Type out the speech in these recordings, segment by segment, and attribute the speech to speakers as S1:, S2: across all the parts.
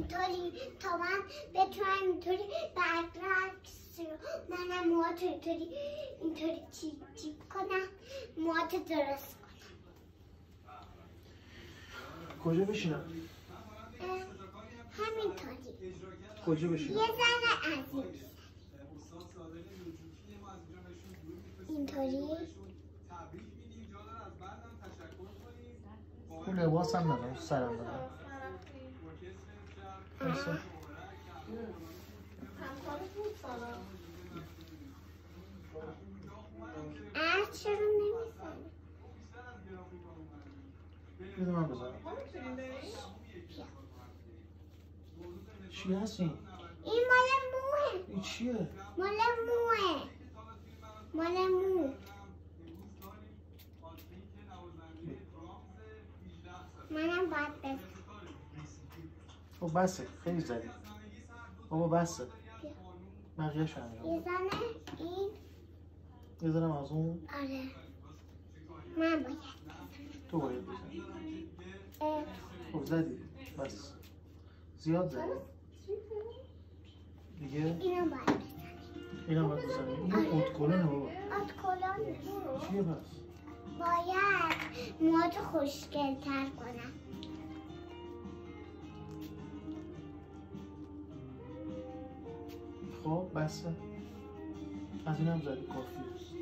S1: اینطوری تا من بتونم اینطوری برعکس منم موهاتو اینطوری چیپ کنم موهاتو درست کنم.
S2: کجا بشینم؟
S1: همینطوری.
S2: کجا بشینم؟
S1: یه ذره عزیز اینطوری.
S2: اون لباس هم ندارم سرم دارم.
S1: چرا نمیزنی؟
S2: بده من بذارم. چی هست این؟
S1: این مال موه.
S2: این چیه؟
S1: مال موه. مال مو. منم باید بزنم.
S2: خب بسه خیلی زدی. بابا بسه. بقیه شو
S1: یه زنه این.
S2: یه زنم از اون.
S1: آره. من باید.
S2: تو باید بزنی. خب زدی. بس. زیاد زدی. دیگه؟
S1: اینو باید بزنی.
S2: اینم باید بزنی. این اتکلونه بابا.
S1: اتکلونه.
S2: چیه پس؟
S1: باید موهاتو خوشگل‌تر کنم.
S2: خب بسه. از اینم زدی کافی.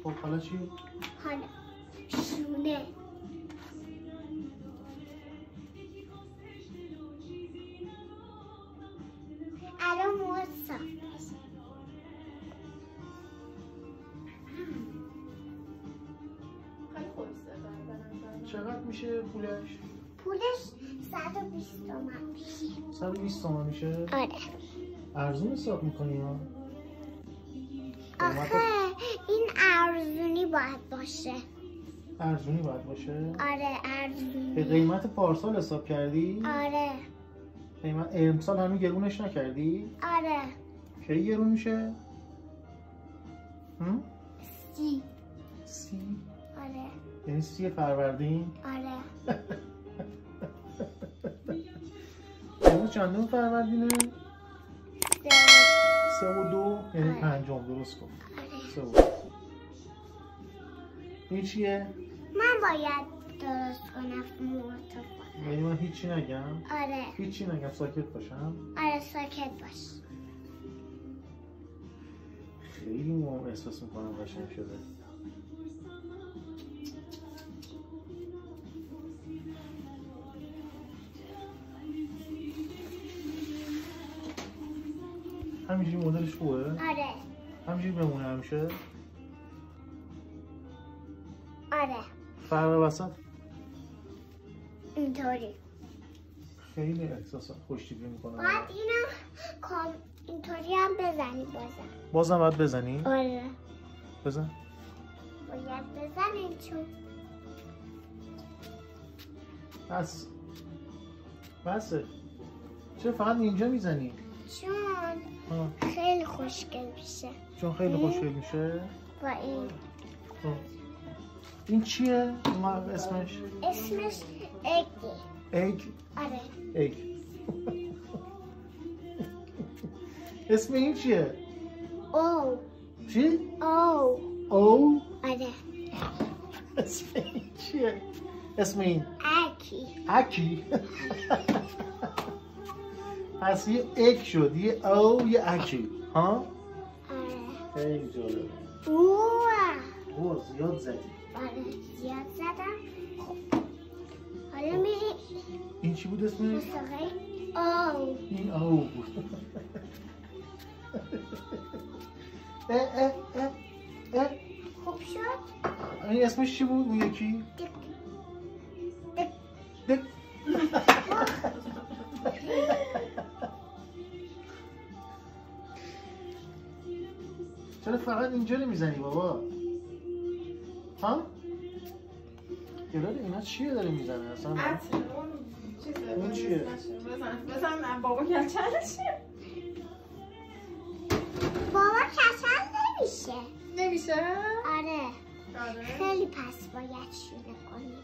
S2: خب حالا چی؟
S1: حالا شونه. الان موهات صاف میشه.
S2: چقدر میشه پولش؟
S1: پولش 120 تومن میشه.
S2: 120 تومن میشه؟
S1: آره.
S2: ارزون حساب میکنی ها؟
S1: آخه این ارزونی باید باشه.
S2: ارزونی باید باشه؟
S1: آره ارزونی.
S2: به قیمت پارسال حساب کردی؟
S1: آره.
S2: قیمت امسال هنوز گرونش نکردی؟
S1: آره.
S2: کی گرون میشه؟
S1: 30.
S2: 30؟
S1: آره.
S2: یعنی 30 فروردین؟
S1: آره.
S2: امروز چندم فروردینه؟ 3 و 2 یعنی
S1: آره.
S2: پنجم درست کن.
S1: آره.
S2: 3 و 2. این چیه؟
S1: من باید درست کنم موهاتو.
S2: یعنی من هیچی نگم؟
S1: آره.
S2: هیچی نگم ساکت باشم؟
S1: آره ساکت باش.
S2: خیلی موام احساس میکنم قشنگ شده. همینجوری مدلش خوبه؟
S1: آره.
S2: همینجوری بمونه همیشه؟
S1: آره.
S2: فرق وسط؟
S1: اینطوری.
S2: خیلی احساس خوشتیپی میکنه.
S1: باید اینم اینطوری هم بزنی
S2: بازم باید بزنی؟
S1: آره.
S2: بزن.
S1: باید بزنی چون
S2: بسه. چرا فقط اینجا میزنی؟
S1: چون خیلی خوشگل میشه.
S2: چون خیلی خوشگل میشه؟
S1: با این.
S2: این چیه؟ اسمش؟
S1: اسمش اگه.
S2: اگ؟
S1: آره.
S2: اگ. اسم این چیه؟
S1: او.
S2: چی؟
S1: او.
S2: او؟
S1: آره.
S2: اسم این چیه؟ اسم این؟
S1: اکی.
S2: اکی؟ پس یه اک شد، یه او یه اکی ها؟
S1: آره.
S2: خیلی جالبه. اوه زیاد زدی.
S1: آره زیاد زدم. خب حالا میری
S2: این چی بود اسمش؟
S1: مسابقه او.
S2: این او بود.
S1: خوب شد؟
S2: این اسمش چی بود اون یکی؟ دک. چرا فقط اینجا رو میزنی بابا؟ ها؟ گراد اینا چیه داره میزنه اصلا؟ اون چیه؟
S3: بزن بابا کچلشه.
S1: بابا کچل نمیشه.
S3: نمیشه؟
S1: آره.
S3: آره.
S1: خیلی پس باید شونه کنی.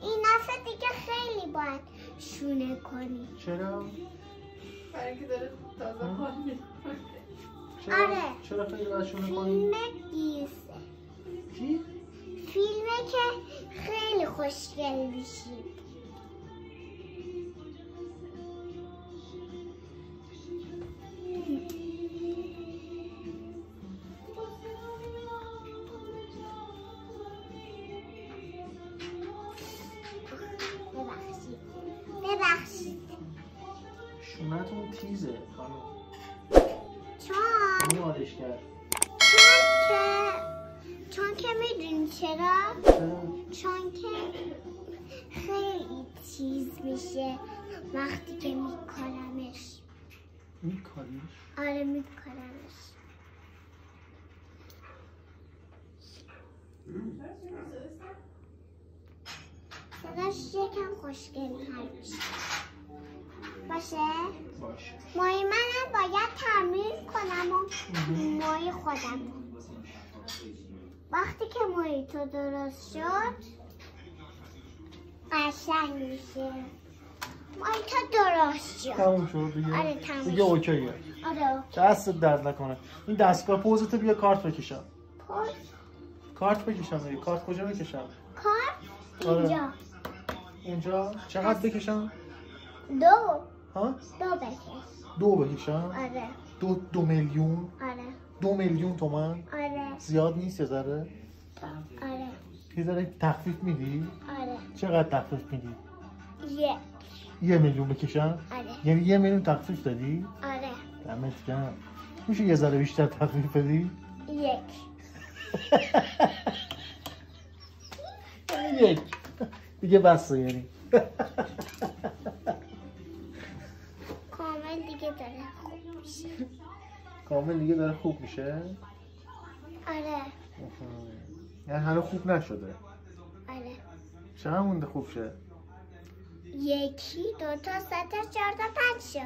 S1: این دفعه دیگه خیلی باید شونه کنی.
S2: چرا؟
S3: برای اینکه داره تازه حال میکنه.
S1: آره.
S2: چرا خیلی باید شونه کنی؟
S1: فیلم گیسه.
S2: چی؟
S1: فیلمه که خیلی خوشگل میشید. ببخشید.
S2: شونتون تیزه خانم.
S1: چون
S2: مالش کرد.
S1: چون که میدونی چرا؟
S2: چرا؟
S1: چون که خیلی تیز میشه وقتی که میکنمش.
S2: میکنیش؟
S1: آره میکنمش. صداش یکم خوشگل میشه. باشه؟
S2: باشه.
S1: مای منم باید تمرین کنم و مای خودم. وقتی که مای تو درست شد قشنگ میشه. مای تو درست شد.
S2: تموم شد دیگه؟
S1: آره تموم
S2: دیگه
S1: شد.
S2: اوکیه.
S1: آره
S2: دستت درد نکنه. این دستگاه پوزتو بیا کارت بکشم.
S1: پوز
S2: کارت بکشم دیگه. کارت کجا بکشم؟
S1: کارت
S2: آره.
S1: اینجا.
S2: اونجا چقدر بکشم؟
S1: دو
S2: ها؟
S1: بکش.
S2: دو بکشم؟
S1: آره
S2: 2 میلیون؟
S1: آره
S2: 2 میلیون تومان؟
S1: آره
S2: زیاد نیست یه ذره؟
S1: آره
S2: یه ذره تخفیف میدی؟
S1: آره
S2: چقدر تخفیف میدی؟
S1: 1
S2: میلیون بکشم؟
S1: آره
S2: یعنی 1 میلیون تخفیف دادی؟
S1: آره
S2: دمت گرم. میشه یه ذره بیشتر تخفیف بدی؟
S1: 1
S2: یک دیگه بسه یعنی.
S1: کامل دیگه داره خوب میشه.
S2: کامل دیگه داره خوب میشه؟
S1: آره
S2: یعنی هنوز خوب نشده.
S1: آره
S2: چقدر مونده خوب شه؟
S1: 1 2 تا 3 تا 4 تا 5 شو.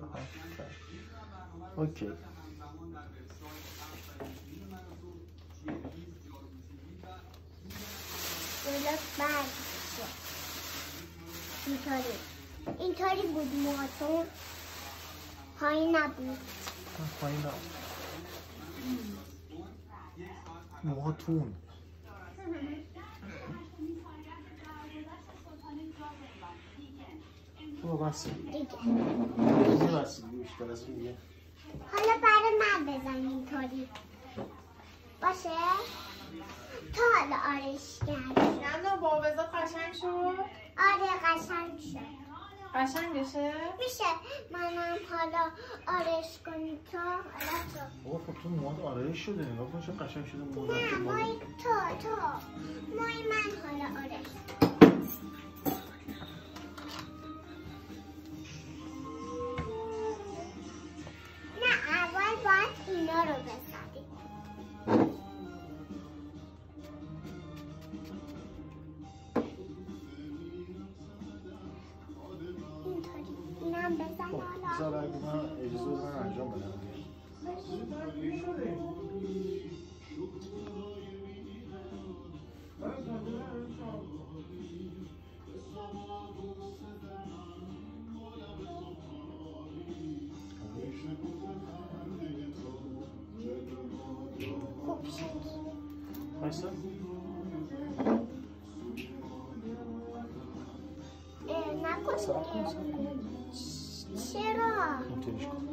S2: آها، اوکی.
S1: درست برد میشه. اینطوری بود موهاتون. پایین نبود.
S2: پایین موهاتون. بسه
S1: دیگه
S2: بسه بیشتر از این دیگه.
S1: حالا برای من بزن اینطوری باشه. تا حالا آرش کردی.
S3: نه بابزا قشنگ شد.
S1: آره قشنگ شد.
S3: قشنگ بشه.
S1: میشه منم حالا آرش کنی تا حالا تو.
S2: بابا خب تو موهات آرایش شده نگاه کن چه قشنگ شده موهات.
S1: نه مای تو مای من حالا آرش. نه اول باید اینا رو بزنی. اینطوری اینم بزن حالا.
S2: بذار اگه من اجازه بده من انجام بدم.
S1: خوب شد.
S2: بایستا.
S1: نکن چرا؟
S2: اینطوریش کن.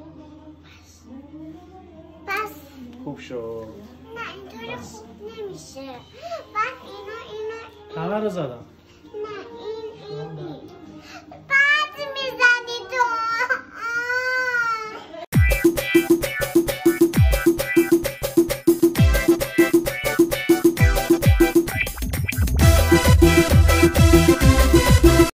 S1: بس
S2: خوب شد.
S1: نه اینطوری خوب نمیشه. بعد اینو
S2: همه رو زدم.
S1: نه این